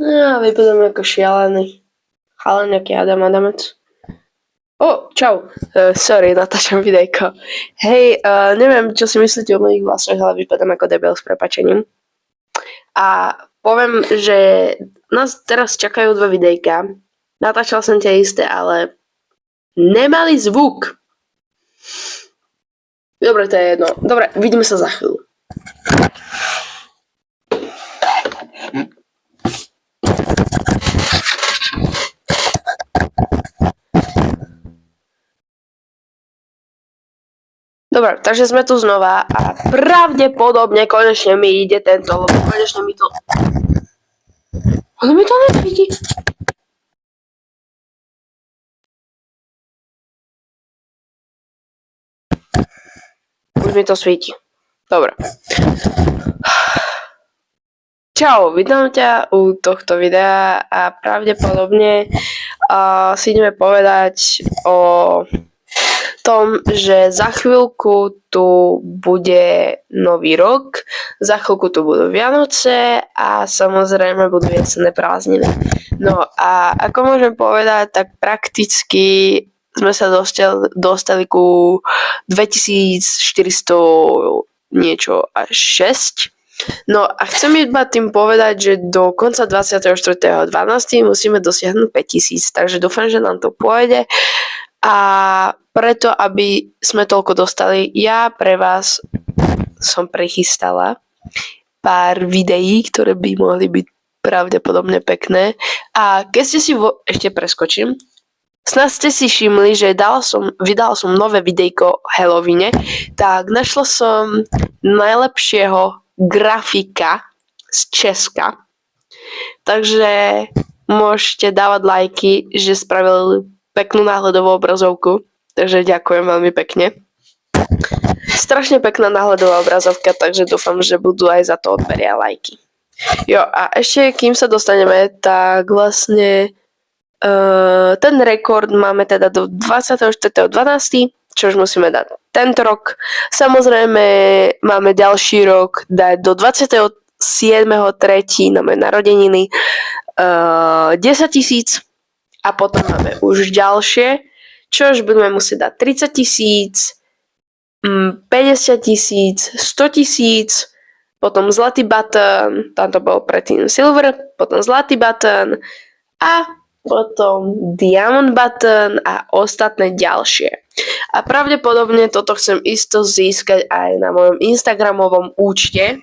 Ja, vypadám ako šialený. Chalaňaký Adam Adamec. Čau. Sorry, natáčam videjko. Hej, neviem, čo si myslíte o mojich vlasoch, ale vypadám ako debil s prepačením. A poviem, že nás teraz čakajú 2 videjka. Natáčal som tie isté, ale nemali zvuk. Dobre, to je jedno. Dobre, vidíme sa za chvíľu. Dobre, takže sme tu znova a pravdepodobne konečne mi ide tento, lebo konečne mi to... Ono mi to nesvíti. Už mi to svíti. Dobre. Čau, vítam ťa u tohto videa a pravdepodobne si ideme povedať o tom, že za chvíľku tu bude nový rok, za chvíľku tu budú Vianoce a samozrejme budú jesenné prázdniny. No a ako môžem povedať, tak prakticky sme sa dostali ku 2400 niečo až 6. No a chcem iba tým povedať, že do konca 24.12. musíme dosiahnuť 5000, takže dúfam, že nám to pôjde. A preto, aby sme toľko dostali, ja pre vás som prichystala pár videí, ktoré by mohli byť pravdepodobne pekné. A keď ste si ešte preskočím, snad ste si všimli, že vydala som nové videjko o Halloweene, tak našla som najlepšieho grafika z Česka. Takže môžete dávať lajky, že spravil peknú náhľadovú obrazovku. Takže ďakujem veľmi pekne. Strašne pekná náhľadová obrazovka, takže dúfam, že budú aj za to odberia lajky. Jo, a ešte kým sa dostaneme, tak vlastne ten rekord máme teda do 24.12., čo už musíme dať tento rok. Samozrejme máme ďalší rok dať do 27.3. na moje narodeniny 10 000 a potom máme už ďalšie, čo už budeme musieť dať 30 000, 50 000, 100 000, potom zlatý button, tam to bol predtým silver, potom zlatý button a potom diamond button a ostatné ďalšie. A pravdepodobne toto chcem isto získať aj na mojom Instagramovom účte.